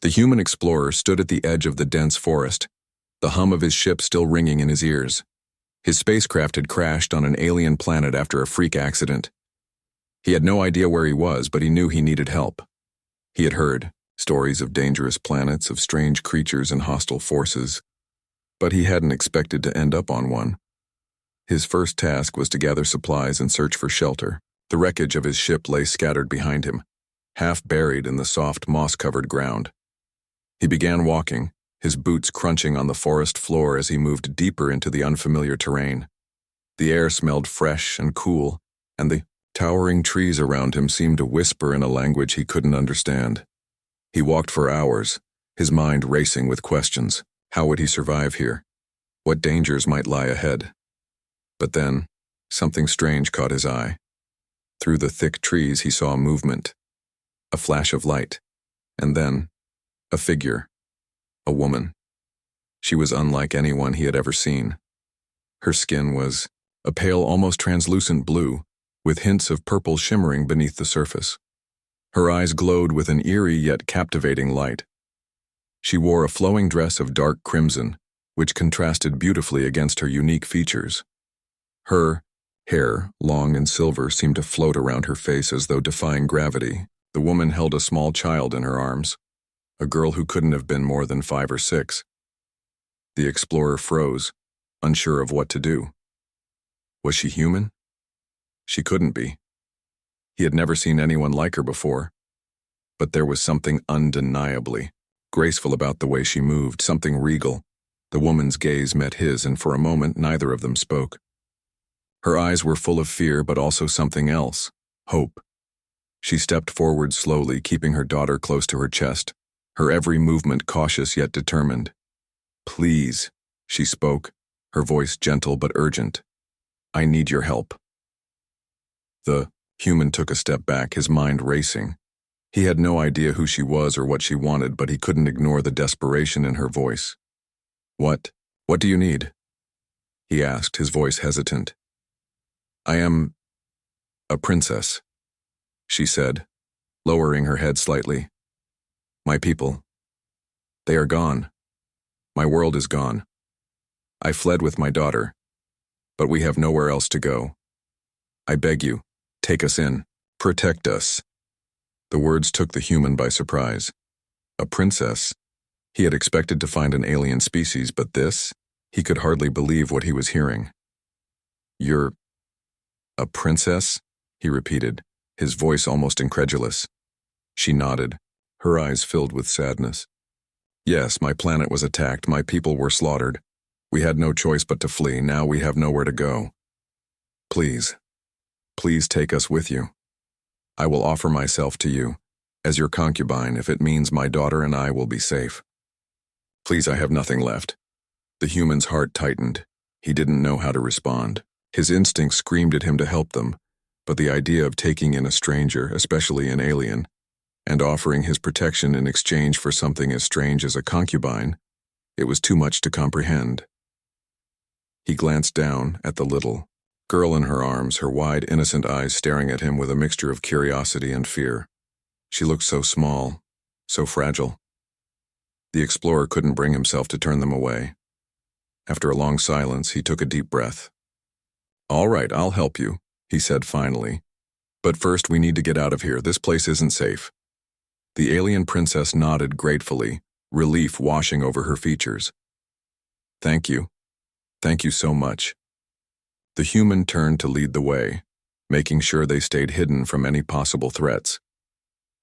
The human explorer stood at the edge of the dense forest, the hum of his ship still ringing in his ears. His spacecraft had crashed on an alien planet after a freak accident. He had no idea where he was, but he knew he needed help. He had heard stories of dangerous planets, of strange creatures and hostile forces, but he hadn't expected to end up on one. His first task was to gather supplies and search for shelter. The wreckage of his ship lay scattered behind him, half buried in the soft, moss-covered ground. He began walking, his boots crunching on the forest floor as he moved deeper into the unfamiliar terrain. The air smelled fresh and cool, and the towering trees around him seemed to whisper in a language he couldn't understand. He walked for hours, his mind racing with questions. How would he survive here? What dangers might lie ahead? But then, something strange caught his eye. Through the thick trees he saw movement, a flash of light, and then, a figure, a woman. She was unlike anyone he had ever seen. Her skin was a pale, almost translucent blue, with hints of purple shimmering beneath the surface. Her eyes glowed with an eerie yet captivating light. She wore a flowing dress of dark crimson, which contrasted beautifully against her unique features. Her hair, long and silver, seemed to float around her face as though defying gravity. The woman held a small child in her arms, a girl who couldn't have been more than 5 or 6. The explorer froze, unsure of what to do. Was she human? She couldn't be. He had never seen anyone like her before. But there was something undeniably graceful about the way she moved, something regal. The woman's gaze met his, and for a moment neither of them spoke. Her eyes were full of fear, but also something else, hope. She stepped forward slowly, keeping her daughter close to her chest, her every movement cautious yet determined. "Please," she spoke, her voice gentle but urgent. "I need your help." The human took a step back, his mind racing. He had no idea who she was or what she wanted, but he couldn't ignore the desperation in her voice. What do you need?" he asked, his voice hesitant. "I am a princess," she said, lowering her head slightly. "My people, they are gone. My world is gone. I fled with my daughter, but we have nowhere else to go. I beg you, take us in, protect us." The words took the human by surprise. A princess? He had expected to find an alien species, but this? He could hardly believe what he was hearing. "You're a princess?" he repeated, his voice almost incredulous. She nodded, her eyes filled with sadness. "Yes, my planet was attacked, my people were slaughtered. We had no choice but to flee, now we have nowhere to go. Please take us with you. I will offer myself to you, as your concubine, if it means my daughter and I will be safe. Please, I have nothing left." The human's heart tightened. He didn't know how to respond. His instincts screamed at him to help them, but the idea of taking in a stranger, especially an alien, and offering his protection in exchange for something as strange as a concubine, it was too much to comprehend. He glanced down at the little girl in her arms, her wide, innocent eyes staring at him with a mixture of curiosity and fear. She looked so small, so fragile. The explorer couldn't bring himself to turn them away. After a long silence, he took a deep breath. "All right, I'll help you," he said finally. "But first we need to get out of here. This place isn't safe." The alien princess nodded gratefully, relief washing over her features. "Thank you. Thank you so much." The human turned to lead the way, making sure they stayed hidden from any possible threats.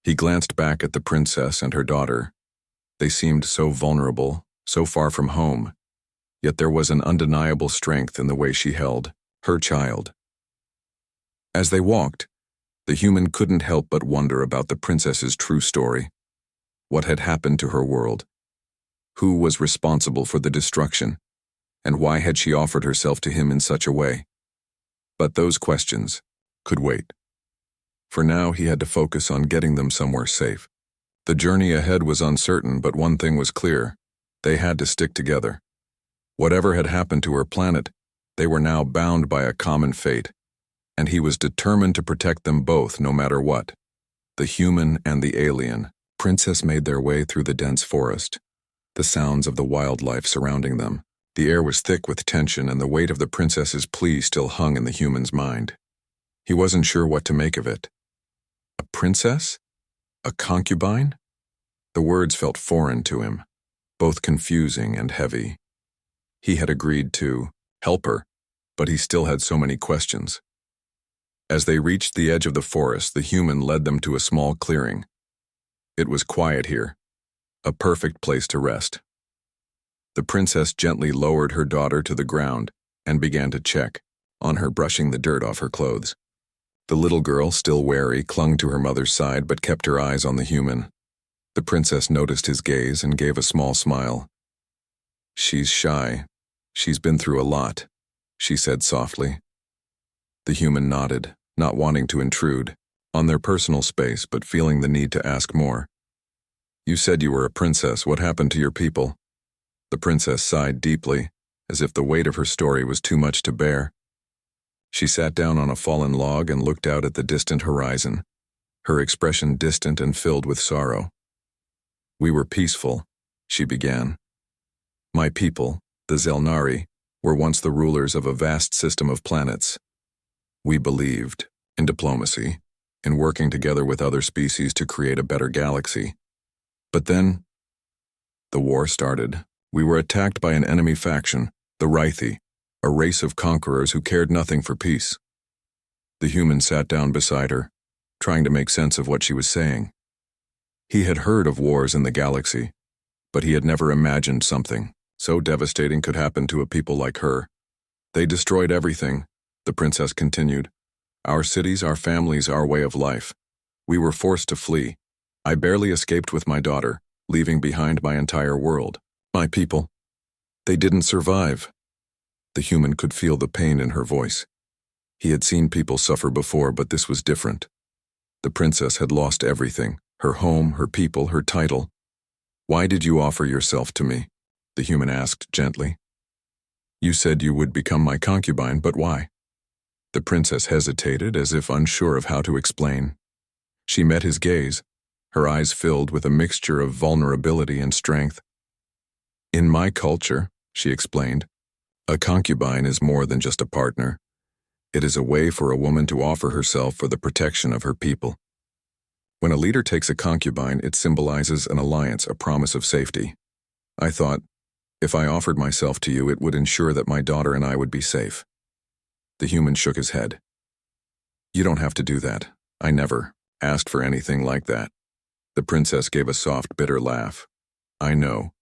He glanced back at the princess and her daughter. They seemed so vulnerable, so far from home, yet there was an undeniable strength in the way she held her child. As they walked, the human couldn't help but wonder about the princess's true story. What had happened to her world? Who was responsible for the destruction? And why had she offered herself to him in such a way? But those questions could wait. For now, he had to focus on getting them somewhere safe. The journey ahead was uncertain, but one thing was clear. They had to stick together. Whatever had happened to her planet, they were now bound by a common fate, and he was determined to protect them both no matter what, the human and the alien. Princess made their way through the dense forest, the sounds of the wildlife surrounding them. The air was thick with tension, and the weight of the princess's plea still hung in the human's mind. He wasn't sure what to make of it. A princess? A concubine? The words felt foreign to him, both confusing and heavy. He had agreed to help her, but he still had so many questions. As they reached the edge of the forest, the human led them to a small clearing. It was quiet here, a perfect place to rest. The princess gently lowered her daughter to the ground and began to check on her, brushing the dirt off her clothes. The little girl, still wary, clung to her mother's side but kept her eyes on the human. The princess noticed his gaze and gave a small smile. "She's shy. She's been through a lot," she said softly. The human nodded, not wanting to intrude on their personal space but feeling the need to ask more. "You said you were a princess. What happened to your people?" The princess sighed deeply, as if the weight of her story was too much to bear. She sat down on a fallen log and looked out at the distant horizon, her expression distant and filled with sorrow. "We were peaceful," she began. "My people, the Zelnari, were once the rulers of a vast system of planets. We believed in diplomacy, in working together with other species to create a better galaxy. But then, the war started. We were attacked by an enemy faction, the Rythi, a race of conquerors who cared nothing for peace." The human sat down beside her, trying to make sense of what she was saying. He had heard of wars in the galaxy, but he had never imagined something so devastating could happen to a people like her. "They destroyed everything," the princess continued. "Our cities, our families, our way of life. We were forced to flee. I barely escaped with my daughter, leaving behind my entire world. My people, they didn't survive." The human could feel the pain in her voice. He had seen people suffer before, but this was different. The princess had lost everything, her home, her people, her title. "Why did you offer yourself to me?" the human asked gently. "You said you would become my concubine, but why?" The princess hesitated, as if unsure of how to explain. She met his gaze, her eyes filled with a mixture of vulnerability and strength. "In my culture," she explained, "a concubine is more than just a partner. It is a way for a woman to offer herself for the protection of her people. When a leader takes a concubine, it symbolizes an alliance, a promise of safety. I thought, if I offered myself to you, it would ensure that my daughter and I would be safe." The human shook his head. "You don't have to do that. I never asked for anything like that." The princess gave a soft, bitter laugh. "I know.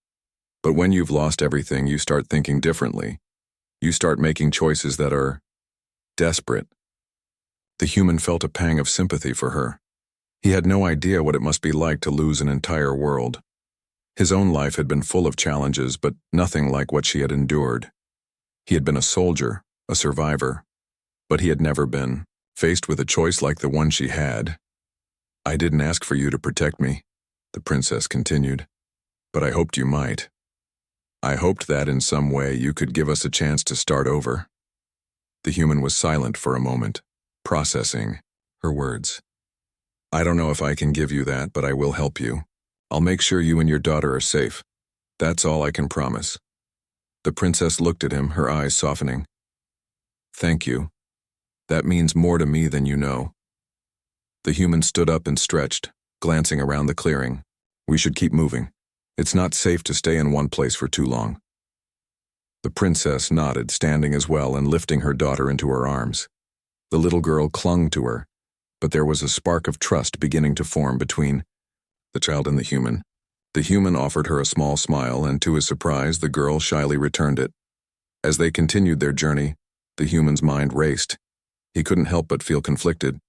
But when you've lost everything, you start thinking differently. You start making choices that are desperate." The human felt a pang of sympathy for her. He had no idea what it must be like to lose an entire world. His own life had been full of challenges, but nothing like what she had endured. He had been a soldier, a survivor, but he had never been faced with a choice like the one she had. "I didn't ask for you to protect me," the princess continued, "but I hoped you might. I hoped that in some way you could give us a chance to start over." The human was silent for a moment, processing her words. "I don't know if I can give you that, but I will help you. I'll make sure you and your daughter are safe. That's all I can promise." The princess looked at him, her eyes softening. "Thank you. That means more to me than you know." The human stood up and stretched, glancing around the clearing. "We should keep moving. It's not safe to stay in one place for too long." The princess nodded, standing as well and lifting her daughter into her arms. The little girl clung to her, but there was a spark of trust beginning to form between the child and the human. The human offered her a small smile, and to his surprise, the girl shyly returned it. As they continued their journey, the human's mind raced. He couldn't help but feel conflicted.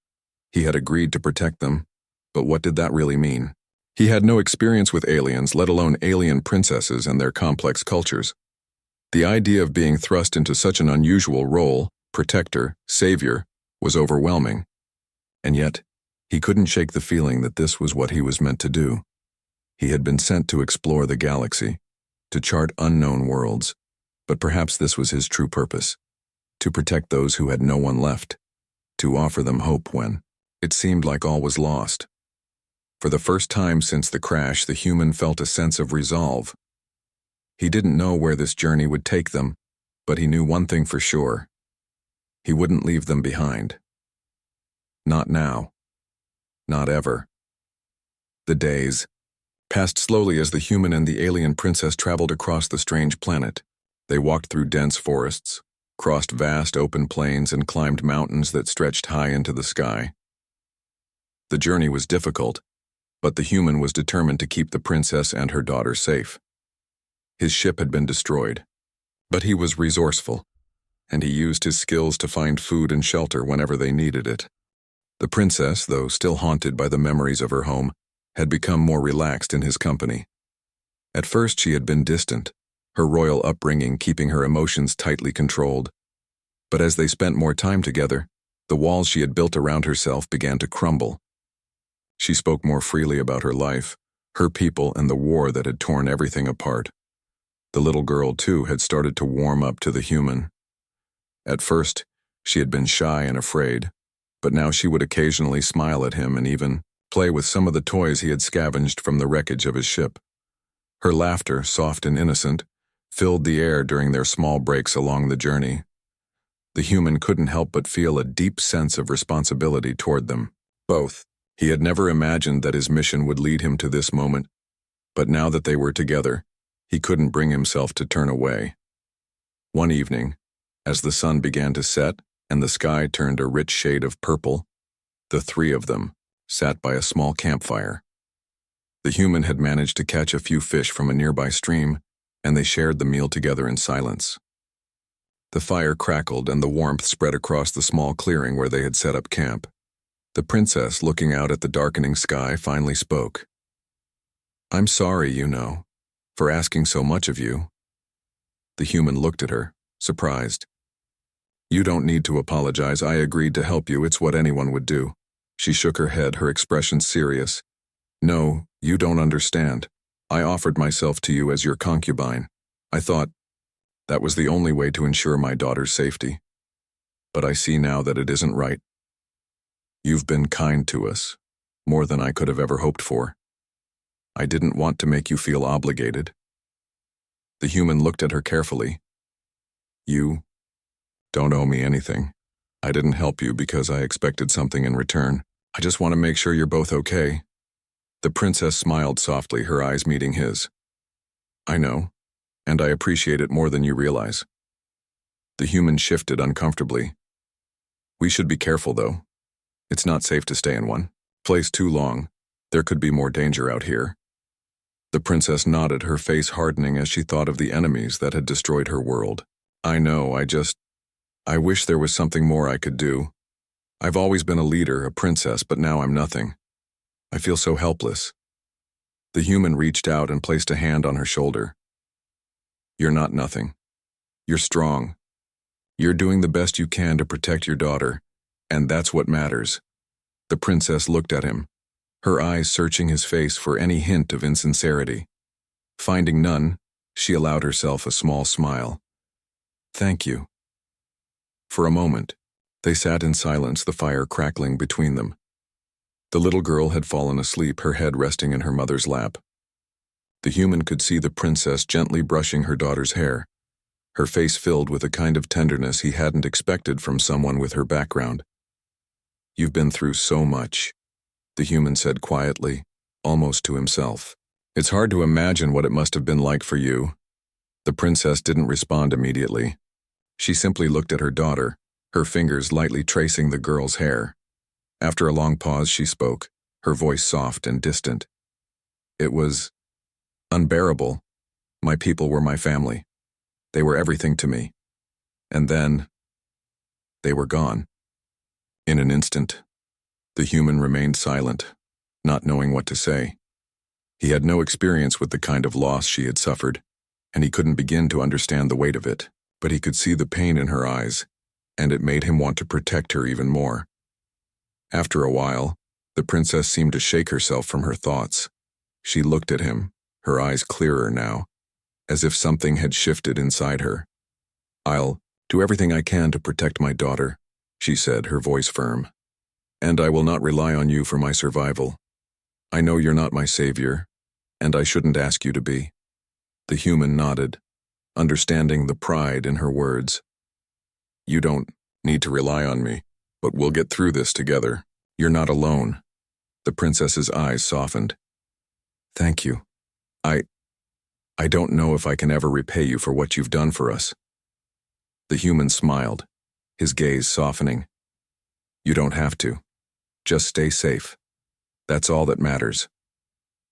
He had agreed to protect them, but what did that really mean? He had no experience with aliens, let alone alien princesses and their complex cultures. The idea of being thrust into such an unusual role, protector, savior, was overwhelming. And yet, he couldn't shake the feeling that this was what he was meant to do. He had been sent to explore the galaxy, to chart unknown worlds, but perhaps this was his true purpose, to protect those who had no one left, to offer them hope when it seemed like all was lost. For the first time since the crash, the human felt a sense of resolve. He didn't know where this journey would take them, but he knew one thing for sure. He wouldn't leave them behind. Not now. Not ever. The days passed slowly as the human and the alien princess traveled across the strange planet. They walked through dense forests, crossed vast open plains, and climbed mountains that stretched high into the sky. The journey was difficult, but the human was determined to keep the princess and her daughter safe. His ship had been destroyed, but he was resourceful, and he used his skills to find food and shelter whenever they needed it. The princess, though still haunted by the memories of her home, had become more relaxed in his company. At first she had been distant, her royal upbringing keeping her emotions tightly controlled. But as they spent more time together, the walls she had built around herself began to crumble. She spoke more freely about her life, her people, and the war that had torn everything apart. The little girl, too, had started to warm up to the human. At first, she had been shy and afraid, but now she would occasionally smile at him and even play with some of the toys he had scavenged from the wreckage of his ship. Her laughter, soft and innocent, filled the air during their small breaks along the journey. The human couldn't help but feel a deep sense of responsibility toward them, both. He had never imagined that his mission would lead him to this moment, but now that they were together, he couldn't bring himself to turn away. One evening, as the sun began to set and the sky turned a rich shade of purple, the three of them sat by a small campfire. The human had managed to catch a few fish from a nearby stream, and they shared the meal together in silence. The fire crackled and the warmth spread across the small clearing where they had set up camp. The princess, looking out at the darkening sky, finally spoke. "I'm sorry, for asking so much of you." The human looked at her, surprised. "You don't need to apologize. I agreed to help you. It's what anyone would do." She shook her head, her expression serious. "No, you don't understand. I offered myself to you as your concubine. I thought that was the only way to ensure my daughter's safety. But I see now that it isn't right. You've been kind to us, more than I could have ever hoped for. I didn't want to make you feel obligated." The human looked at her carefully. "You don't owe me anything. I didn't help you because I expected something in return. I just want to make sure you're both okay." The princess smiled softly, her eyes meeting his. "I know, and I appreciate it more than you realize." The human shifted uncomfortably. "We should be careful, though. It's not safe to stay in one place too long. There could be more danger out here." The princess nodded, her face hardening as she thought of the enemies that had destroyed her world. "I know, I wish there was something more I could do. I've always been a leader, a princess, but now I'm nothing. I feel so helpless." The human reached out and placed a hand on her shoulder. "You're not nothing. You're strong. You're doing the best you can to protect your daughter, and that's what matters." The princess looked at him, her eyes searching his face for any hint of insincerity. Finding none, she allowed herself a small smile. "Thank you." For a moment, they sat in silence, the fire crackling between them. The little girl had fallen asleep, her head resting in her mother's lap. The human could see the princess gently brushing her daughter's hair, her face filled with a kind of tenderness he hadn't expected from someone with her background. "You've been through so much," the human said quietly, almost to himself. "It's hard to imagine what it must have been like for you." The princess didn't respond immediately. She simply looked at her daughter, her fingers lightly tracing the girl's hair. After a long pause, she spoke, her voice soft and distant. "It was unbearable. My people were my family. They were everything to me. And then they were gone." In an instant, the human remained silent, not knowing what to say. He had no experience with the kind of loss she had suffered, and he couldn't begin to understand the weight of it, but he could see the pain in her eyes, and it made him want to protect her even more. After a while, the princess seemed to shake herself from her thoughts. She looked at him, her eyes clearer now, as if something had shifted inside her. "I'll do everything I can to protect my daughter," she said, her voice firm. "And I will not rely on you for my survival. I know you're not my savior, and I shouldn't ask you to be. The human nodded, understanding the pride in her words. You don't need to rely on me, but we'll get through this together. You're not alone. The princess's eyes softened. Thank you. I don't know if I can ever repay you for what you've done for us. The human smiled, his gaze softening. You don't have to. Just stay safe. That's all that matters.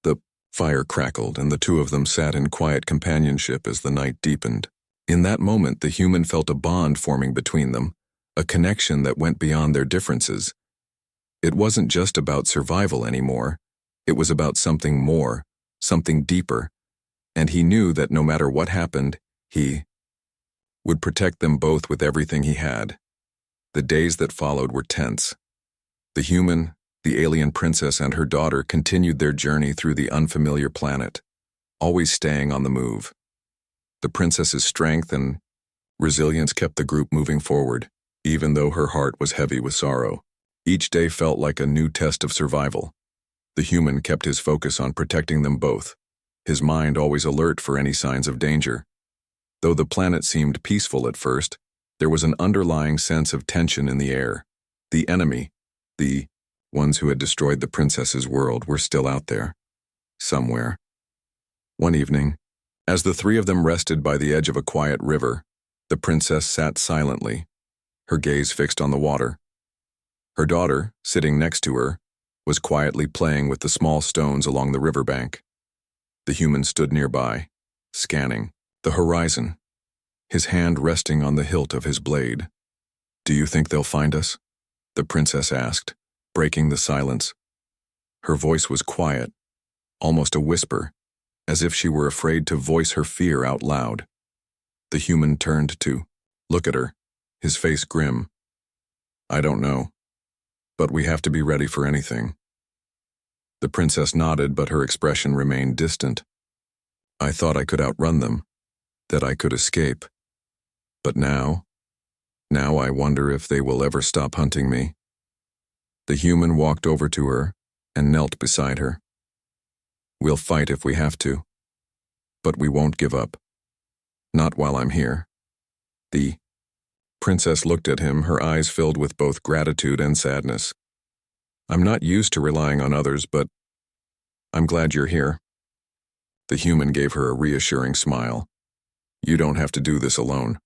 The fire crackled, and the two of them sat in quiet companionship as the night deepened. In that moment, the human felt a bond forming between them, a connection that went beyond their differences. It wasn't just about survival anymore. It was about something more, something deeper, and he knew that no matter what happened, he would protect them both with everything he had. The days that followed were tense. The human, the alien princess, and her daughter continued their journey through the unfamiliar planet, always staying on the move. The princess's strength and resilience kept the group moving forward, even though her heart was heavy with sorrow. Each day felt like a new test of survival. The human kept his focus on protecting them both, his mind always alert for any signs of danger. Though the planet seemed peaceful at first, there was an underlying sense of tension in the air. The enemy, the ones who had destroyed the princess's world, were still out there, somewhere. One evening, as the three of them rested by the edge of a quiet river, the princess sat silently, her gaze fixed on the water. Her daughter, sitting next to her, was quietly playing with the small stones along the riverbank. The human stood nearby, scanning the horizon, his hand resting on the hilt of his blade. Do you think they'll find us? The princess asked, breaking the silence. Her voice was quiet, almost a whisper, as if she were afraid to voice her fear out loud. The human turned to look at her, his face grim. I don't know, but we have to be ready for anything. The princess nodded, but her expression remained distant. I thought I could outrun them, that I could escape. But now I wonder if they will ever stop hunting me. The human walked over to her and knelt beside her. We'll fight if we have to, but we won't give up. Not while I'm here. The princess looked at him, her eyes filled with both gratitude and sadness. I'm not used to relying on others, but I'm glad you're here. The human gave her a reassuring smile. You don't have to do this alone.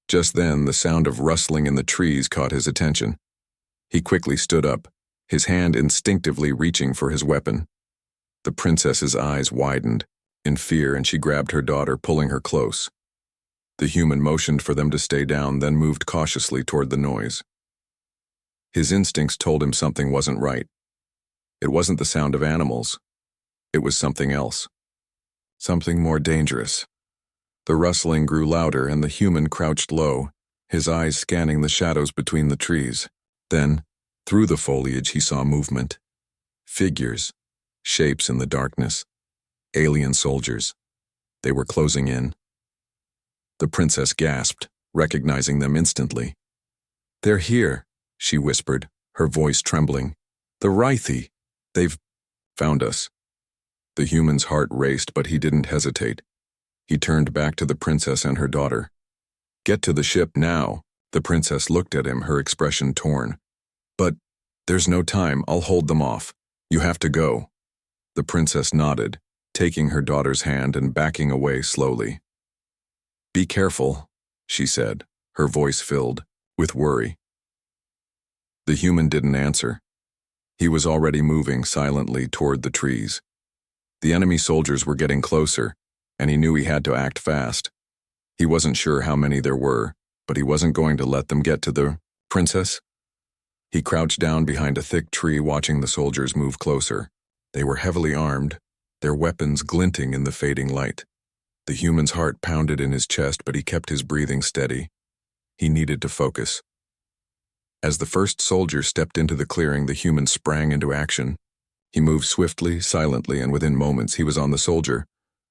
Just then, the sound of rustling in the trees caught his attention. He quickly stood up, his hand instinctively reaching for his weapon. The princess's eyes widened in fear, and she grabbed her daughter, pulling her close. The human motioned for them to stay down, then moved cautiously toward the noise. His instincts told him something wasn't right. It wasn't the sound of animals. It was something else. Something more dangerous. The rustling grew louder, and the human crouched low, his eyes scanning the shadows between the trees. Then, through the foliage, he saw movement. Figures, shapes in the darkness. Alien soldiers. They were closing in. The princess gasped, recognizing them instantly. They're here, she whispered, her voice trembling. The Scifi. They've found us. The human's heart raced, but he didn't hesitate. He turned back to the princess and her daughter. Get to the ship now. The princess looked at him, her expression torn. But there's no time. I'll hold them off. You have to go. The princess nodded, taking her daughter's hand and backing away slowly. Be careful, she said, her voice filled with worry. The human didn't answer. He was already moving silently toward the trees. The enemy soldiers were getting closer, and he knew he had to act fast. He wasn't sure how many there were, but he wasn't going to let them get to the princess. He crouched down behind a thick tree, watching the soldiers move closer. They were heavily armed, their weapons glinting in the fading light. The human's heart pounded in his chest, but he kept his breathing steady. He needed to focus. As the first soldier stepped into the clearing, the human sprang into action. He moved swiftly, silently, and within moments he was on the soldier,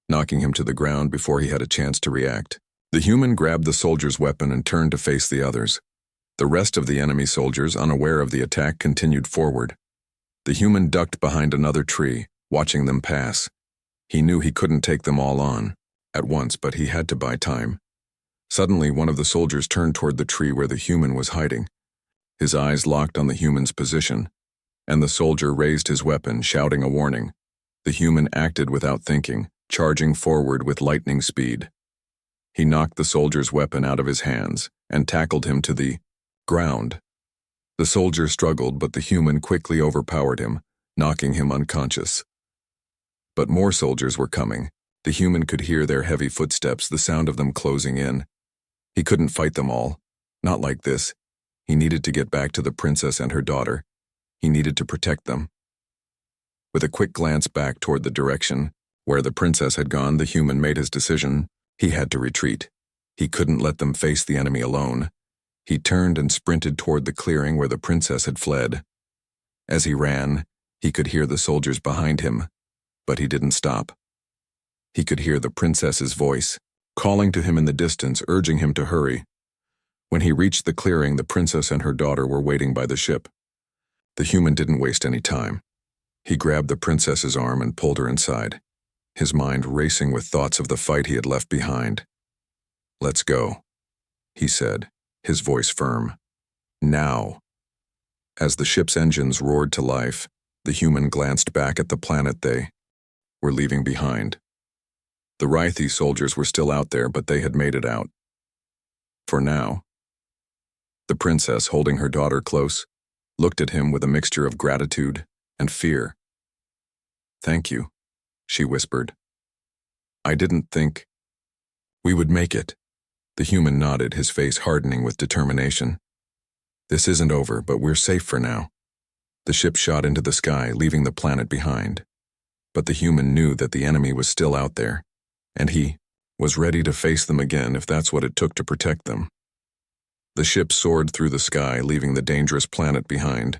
knocking him to the ground before he had a chance to react. The human grabbed the soldier's weapon and turned to face the others. The rest of the enemy soldiers, unaware of the attack, continued forward. The human ducked behind another tree, watching them pass. He knew he couldn't take them all on at once, but he had to buy time. Suddenly, one of the soldiers turned toward the tree where the human was hiding. His eyes locked on the human's position, and the soldier raised his weapon, shouting a warning. The human acted without thinking, charging forward with lightning speed. He knocked the soldier's weapon out of his hands and tackled him to the ground. The soldier struggled, but the human quickly overpowered him, knocking him unconscious. But more soldiers were coming. The human could hear their heavy footsteps, the sound of them closing in. He couldn't fight them all. Not like this. He needed to get back to the princess and her daughter. He needed to protect them. With a quick glance back toward the direction where the princess had gone, the human made his decision. He had to retreat. He couldn't let them face the enemy alone. He turned and sprinted toward the clearing where the princess had fled. As he ran, he could hear the soldiers behind him, but he didn't stop. He could hear the princess's voice, calling to him in the distance, urging him to hurry. When he reached the clearing, the princess and her daughter were waiting by the ship. The human didn't waste any time. He grabbed the princess's arm and pulled her inside, his mind racing with thoughts of the fight he had left behind. "Let's go," he said, his voice firm. "Now." As the ship's engines roared to life, the human glanced back at the planet they were leaving behind. The Scifi soldiers were still out there, but they had made it out. For now. The princess, holding her daughter close, looked at him with a mixture of gratitude and fear. "Thank you," she whispered. "I didn't think we would make it." The human nodded, his face hardening with determination. "This isn't over, but we're safe for now." The ship shot into the sky, leaving the planet behind. But the human knew that the enemy was still out there, and he was ready to face them again if that's what it took to protect them. The ship soared through the sky, leaving the dangerous planet behind.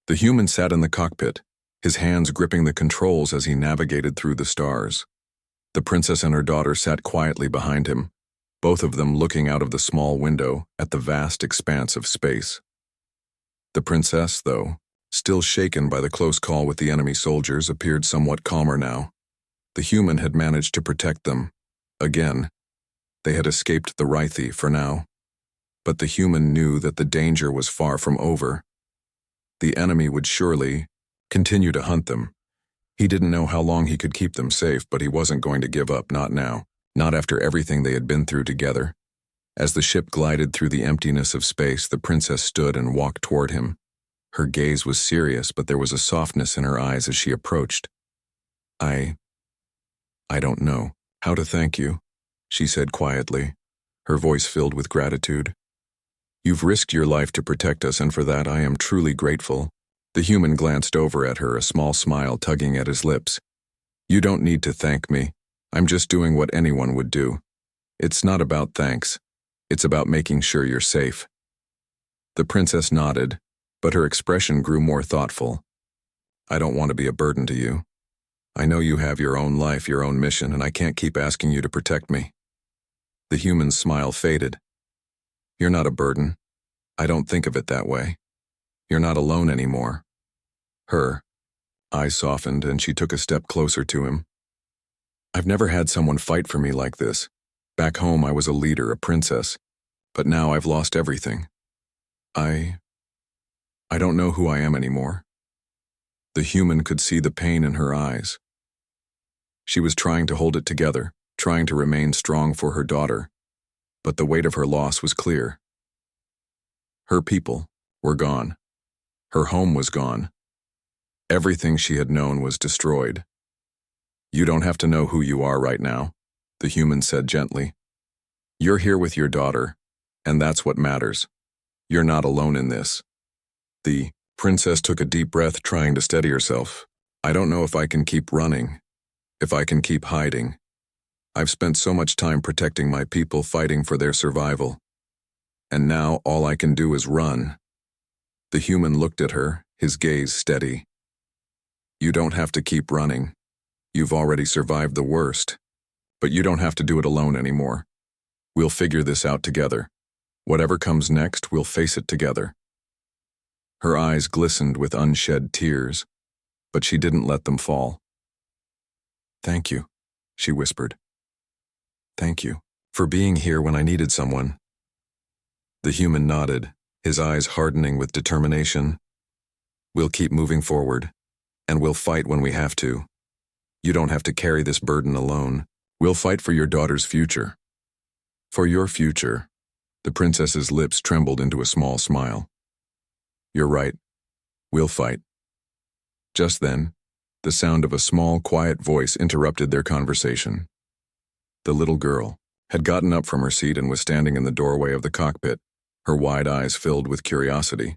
The human sat in the cockpit, his hands gripping the controls as he navigated through the stars. The princess and her daughter sat quietly behind him, both of them looking out of the small window at the vast expanse of space. The princess, though, still shaken by the close call with the enemy soldiers, appeared somewhat calmer now. The human had managed to protect them. Again, they had escaped the Scifi for now. But the human knew that the danger was far from over. The enemy would surely continue to hunt them. He didn't know how long he could keep them safe, but he wasn't going to give up, not now, not after everything they had been through together. As the ship glided through the emptiness of space, the princess stood and walked toward him. Her gaze was serious, but there was a softness in her eyes as she approached. I don't know how to thank you," she said quietly, her voice filled with gratitude. "You've risked your life to protect us, and for that I am truly grateful." The human glanced over at her, a small smile tugging at his lips. "You don't need to thank me. I'm just doing what anyone would do. It's not about thanks. It's about making sure you're safe." The princess nodded, but her expression grew more thoughtful. "I don't want to be a burden to you. I know you have your own life, your own mission, and I can't keep asking you to protect me." The human's smile faded. "You're not a burden. I don't think of it that way. You're not alone anymore." Her eyes softened, and she took a step closer to him. "I've never had someone fight for me like this. Back home I was a leader, a princess, but now I've lost everything. I don't know who I am anymore." The human could see the pain in her eyes. She was trying to hold it together, trying to remain strong for her daughter, but the weight of her loss was clear. Her people were gone. Her home was gone. Everything she had known was destroyed. "You don't have to know who you are right now," the human said gently. "You're here with your daughter, and that's what matters. You're not alone in this." The princess took a deep breath, trying to steady herself. "I don't know if I can keep running, if I can keep hiding. I've spent so much time protecting my people, fighting for their survival. And now all I can do is run." The human looked at her, his gaze steady. "You don't have to keep running. You've already survived the worst. But you don't have to do it alone anymore. We'll figure this out together. Whatever comes next, we'll face it together." Her eyes glistened with unshed tears, but she didn't let them fall. "Thank you," she whispered. "Thank you for being here when I needed someone." The human nodded, his eyes hardening with determination. "We'll keep moving forward, and we'll fight when we have to. You don't have to carry this burden alone. We'll fight for your daughter's future." "For your future." The princess's lips trembled into a small smile. "You're right. We'll fight." Just then, the sound of a small, quiet voice interrupted their conversation. The little girl had gotten up from her seat and was standing in the doorway of the cockpit, her wide eyes filled with curiosity.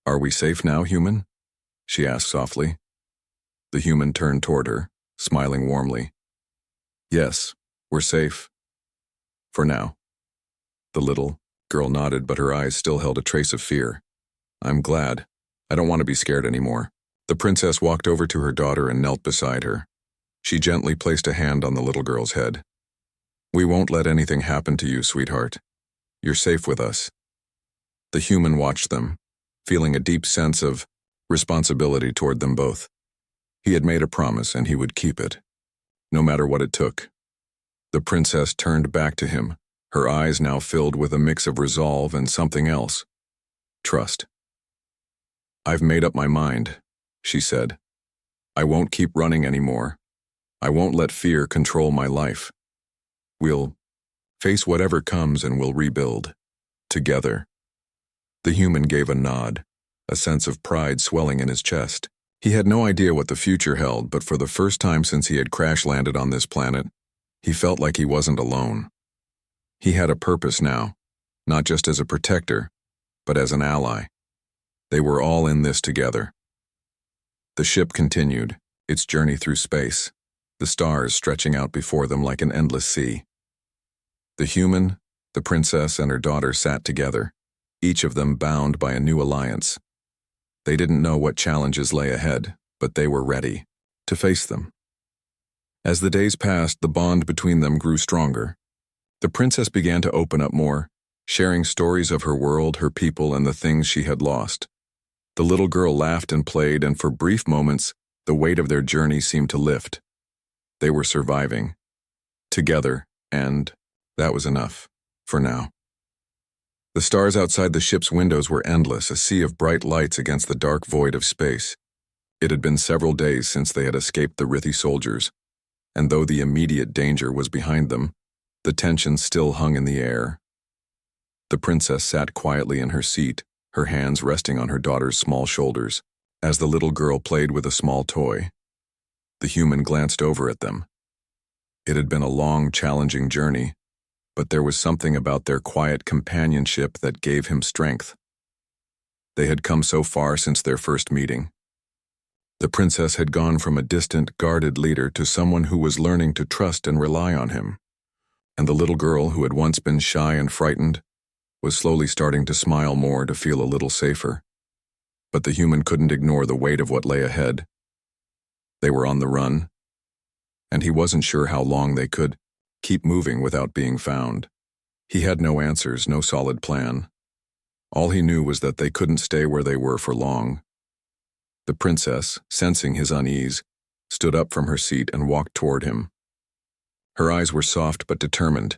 "Are we safe now, human?" she asked softly. The human turned toward her, smiling warmly. "Yes, we're safe. For now." The little girl nodded, but her eyes still held a trace of fear. "I'm glad. I don't want to be scared anymore." The princess walked over to her daughter and knelt beside her. She gently placed a hand on the little girl's head. "We won't let anything happen to you, sweetheart. You're safe with us." The human watched them, feeling a deep sense of responsibility toward them both. He had made a promise and he would keep it, no matter what it took. The princess turned back to him, her eyes now filled with a mix of resolve and something else. Trust. "I've made up my mind," she said. "I won't keep running anymore. I won't let fear control my life. We'll face whatever comes and we'll rebuild. Together." The human gave a nod, a sense of pride swelling in his chest. He had no idea what the future held, but for the first time since he had crash-landed on this planet, he felt like he wasn't alone. He had a purpose now, not just as a protector, but as an ally. They were all in this together. The ship continued, its journey through space, the stars stretching out before them like an endless sea. The human, the princess, and her daughter sat together, each of them bound by a new alliance. They didn't know what challenges lay ahead, but they were ready to face them. As the days passed, the bond between them grew stronger. The princess began to open up more, sharing stories of her world, her people, and the things she had lost. The little girl laughed and played, and for brief moments, the weight of their journey seemed to lift. They were surviving, together, and that was enough, for now. The stars outside the ship's windows were endless, a sea of bright lights against the dark void of space. It had been several days since they had escaped the Rithi soldiers, and though the immediate danger was behind them, the tension still hung in the air. The princess sat quietly in her seat, her hands resting on her daughter's small shoulders, as the little girl played with a small toy. The human glanced over at them. It had been a long, challenging journey, but there was something about their quiet companionship that gave him strength. They had come so far since their first meeting. The princess had gone from a distant, guarded leader to someone who was learning to trust and rely on him. And the little girl, who had once been shy and frightened, was slowly starting to smile more, to feel a little safer. But the human couldn't ignore the weight of what lay ahead. They were on the run, and he wasn't sure how long they could keep moving without being found. He had no answers, no solid plan. All he knew was that they couldn't stay where they were for long. The princess, sensing his unease, stood up from her seat and walked toward him. Her eyes were soft but determined.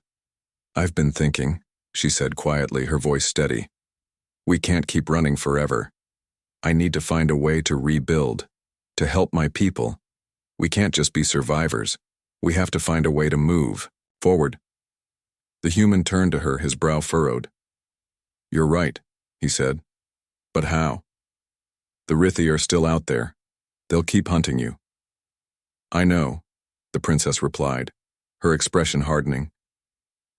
"I've been thinking," she said quietly, her voice steady. "We can't keep running forever. I need to find a way to rebuild, to help my people. We can't just be survivors. We have to find a way to move forward." The human turned to her, his brow furrowed. "You're right," he said. "But how? The Rithi are still out there. They'll keep hunting you." "I know," the princess replied, her expression hardening.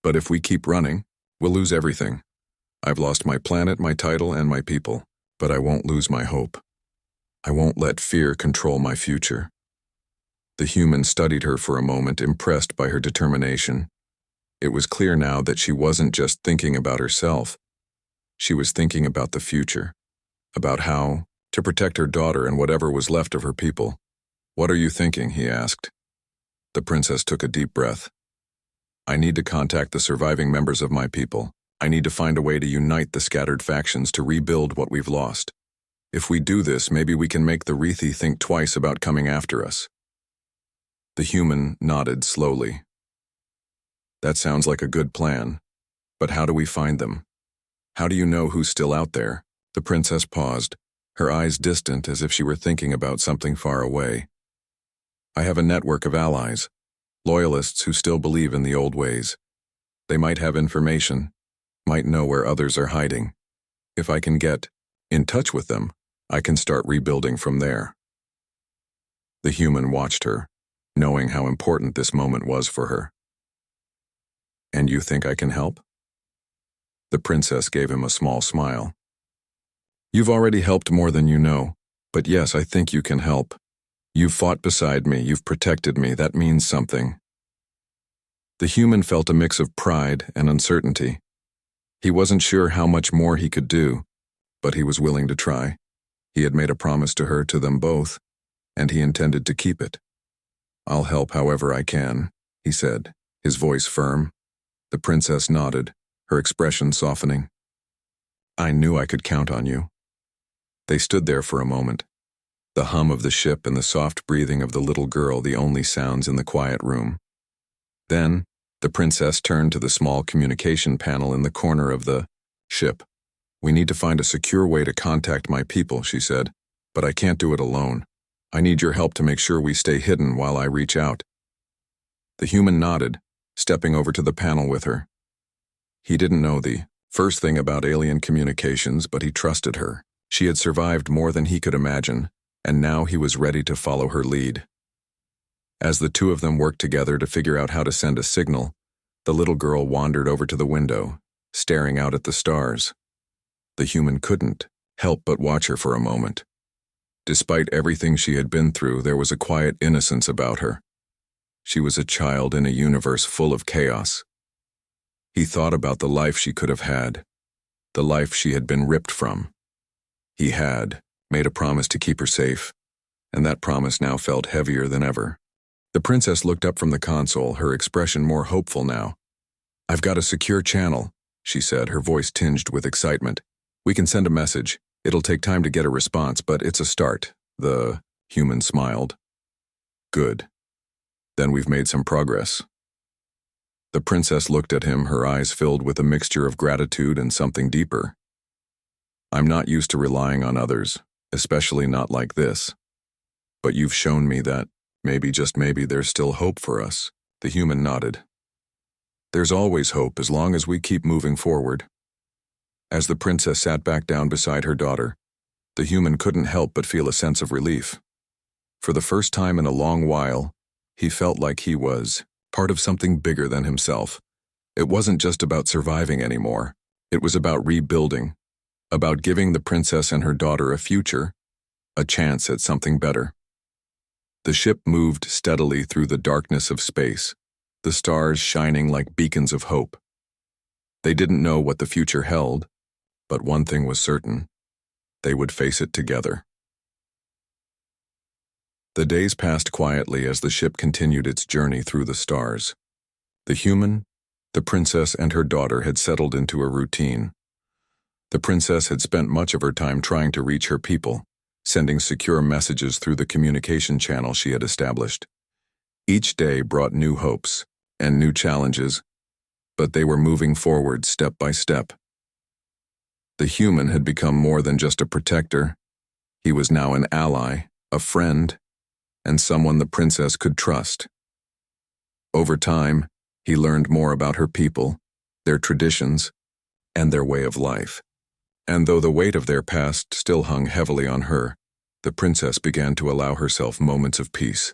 "But if we keep running, we'll lose everything. I've lost my planet, my title, and my people, but I won't lose my hope. I won't let fear control my future." The human studied her for a moment, impressed by her determination. It was clear now that she wasn't just thinking about herself. She was thinking about the future, about how to protect her daughter and whatever was left of her people. "What are you thinking?" he asked. The princess took a deep breath. "I need to contact the surviving members of my people. I need to find a way to unite the scattered factions to rebuild what we've lost." If we do this, maybe we can make the Reethi think twice about coming after us. The human nodded slowly. That sounds like a good plan. But how do we find them? How do you know who's still out there? The princess paused, her eyes distant as if she were thinking about something far away. I have a network of allies, loyalists who still believe in the old ways. They might have information, might know where others are hiding. If I can get in touch with them, I can start rebuilding from there. The human watched her, knowing how important this moment was for her. And you think I can help? The princess gave him a small smile. You've already helped more than you know, but yes, I think you can help. You've fought beside me, you've protected me, that means something. The human felt a mix of pride and uncertainty. He wasn't sure how much more he could do, but he was willing to try. He had made a promise to her, to them both, and he intended to keep it. I'll help however I can, he said, his voice firm. The princess nodded, her expression softening. I knew I could count on you. They stood there for a moment, the hum of the ship and the soft breathing of the little girl the only sounds in the quiet room. Then, the princess turned to the small communication panel in the corner of the ship. We need to find a secure way to contact my people, she said, but I can't do it alone. I need your help to make sure we stay hidden while I reach out. The human nodded, stepping over to the panel with her. He didn't know the first thing about alien communications, but he trusted her. She had survived more than he could imagine, and now he was ready to follow her lead. As the two of them worked together to figure out how to send a signal, the little girl wandered over to the window, staring out at the stars. The human couldn't help but watch her for a moment. Despite everything she had been through, there was a quiet innocence about her. She was a child in a universe full of chaos. He thought about the life she could have had, the life she had been ripped from. He had made a promise to keep her safe, and that promise now felt heavier than ever. The princess looked up from the console, her expression more hopeful now. I've got a secure channel, she said, her voice tinged with excitement. We can send a message. It'll take time to get a response, but it's a start. The human smiled. Good. Then we've made some progress. The princess looked at him, her eyes filled with a mixture of gratitude and something deeper. I'm not used to relying on others, especially not like this. But you've shown me that, maybe, just maybe, there's still hope for us. The human nodded. There's always hope as long as we keep moving forward. As the princess sat back down beside her daughter, the human couldn't help but feel a sense of relief. For the first time in a long while, he felt like he was part of something bigger than himself. It wasn't just about surviving anymore. It was about rebuilding, about giving the princess and her daughter a future, a chance at something better. The ship moved steadily through the darkness of space, the stars shining like beacons of hope. They didn't know what the future held, but one thing was certain: they would face it together. The days passed quietly as the ship continued its journey through the stars. The human, the princess, and her daughter had settled into a routine. The princess had spent much of her time trying to reach her people, sending secure messages through the communication channel she had established. Each day brought new hopes and new challenges, but they were moving forward step by step. The human had become more than just a protector. He was now an ally, a friend, and someone the princess could trust. Over time, he learned more about her people, their traditions, and their way of life. And though the weight of their past still hung heavily on her, the princess began to allow herself moments of peace.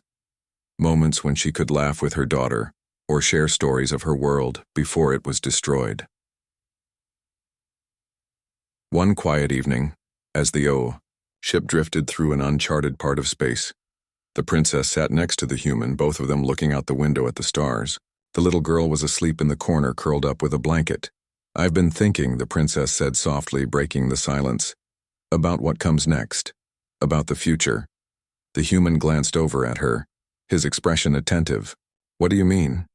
Moments when she could laugh with her daughter or share stories of her world before it was destroyed. One quiet evening, as the ship drifted through an uncharted part of space, the princess sat next to the human, both of them looking out the window at the stars. The little girl was asleep in the corner, curled up with a blanket. I've been thinking, the princess said softly, breaking the silence, about what comes next, about the future. The human glanced over at her, his expression attentive. What do you mean?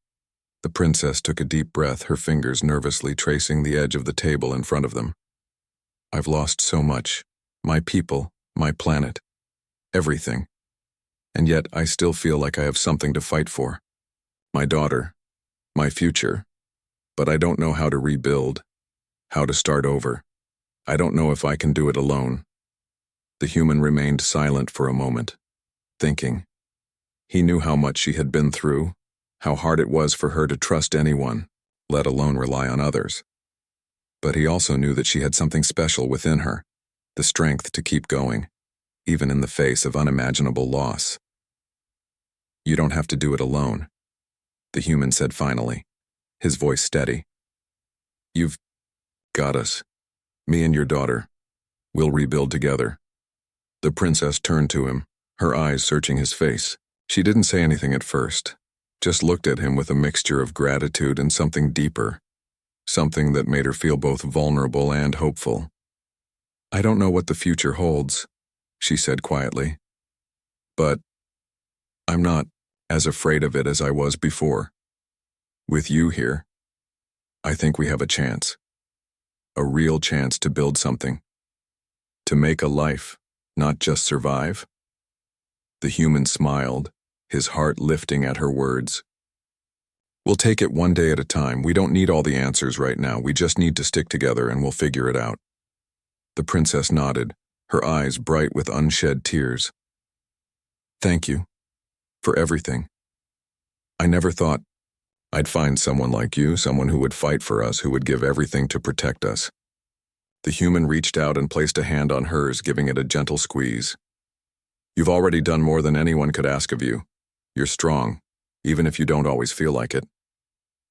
The princess took a deep breath, her fingers nervously tracing the edge of the table in front of them. I've lost so much, my people, my planet, everything. And yet I still feel like I have something to fight for. My daughter, my future. But I don't know how to rebuild, how to start over. I don't know if I can do it alone. The human remained silent for a moment, thinking. He knew how much she had been through, how hard it was for her to trust anyone, let alone rely on others. But he also knew that she had something special within her, the strength to keep going, even in the face of unimaginable loss. You don't have to do it alone, the human said finally, his voice steady. You've got us. Me and your daughter. We'll rebuild together. The princess turned to him, her eyes searching his face. She didn't say anything at first, just looked at him with a mixture of gratitude and something deeper, something that made her feel both vulnerable and hopeful. I don't know what the future holds, she said quietly. But I'm not as afraid of it as I was before. With you here, I think we have a chance. A real chance to build something. To make a life, not just survive. The human smiled, his heart lifting at her words. We'll take it one day at a time. We don't need all the answers right now. We just need to stick together and we'll figure it out. The princess nodded, her eyes bright with unshed tears. Thank you. For everything. I never thought I'd find someone like you, someone who would fight for us, who would give everything to protect us. The human reached out and placed a hand on hers, giving it a gentle squeeze. You've already done more than anyone could ask of you. You're strong, even if you don't always feel like it.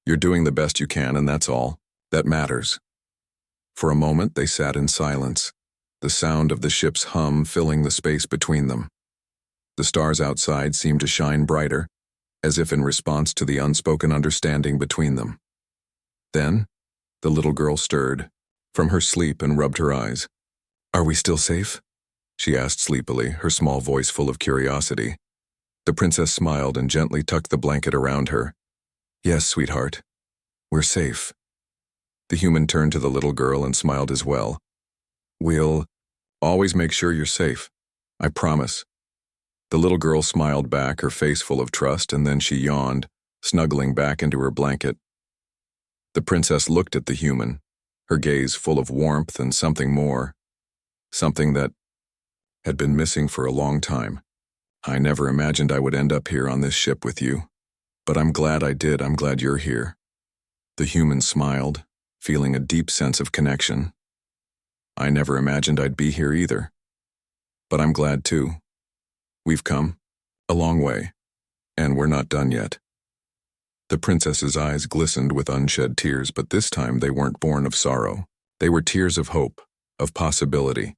You're doing the best you can, and that's all that matters. For a moment, they sat in silence, the sound of the ship's hum filling the space between them. The stars outside seemed to shine brighter, as if in response to the unspoken understanding between them. Then, the little girl stirred from her sleep and rubbed her eyes. Are we still safe? She asked sleepily, her small voice full of curiosity. The princess smiled and gently tucked the blanket around her. Yes, sweetheart. We're safe. The human turned to the little girl and smiled as well. We'll always make sure you're safe. I promise. The little girl smiled back, her face full of trust, and then she yawned, snuggling back into her blanket. The princess looked at the human, her gaze full of warmth and something more. Something that had been missing for a long time. I never imagined I would end up here on this ship with you. But I'm glad I did. I'm glad you're here. The human smiled, feeling a deep sense of connection. I never imagined I'd be here either. But I'm glad too. We've come a long way, and we're not done yet. The princess's eyes glistened with unshed tears, but this time they weren't born of sorrow. They were tears of hope, of possibility.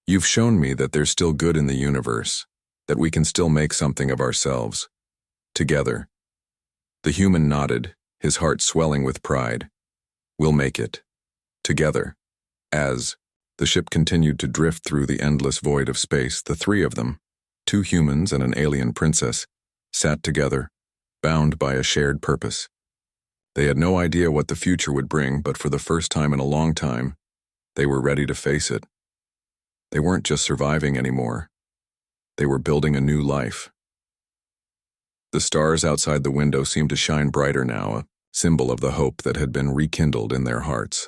You've shown me that there's still good in the universe, that we can still make something of ourselves. Together. The human nodded, his heart swelling with pride. We'll make it. Together. As the ship continued to drift through the endless void of space, the three of them, 2 humans and an alien princess, sat together, bound by a shared purpose. They had no idea what the future would bring, but for the first time in a long time, they were ready to face it. They weren't just surviving anymore. They were building a new life. The stars outside the window seemed to shine brighter now, a symbol of the hope that had been rekindled in their hearts.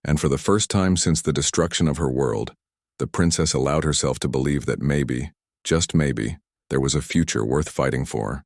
And for the first time since the destruction of her world, the princess allowed herself to believe that maybe, just maybe, there was a future worth fighting for.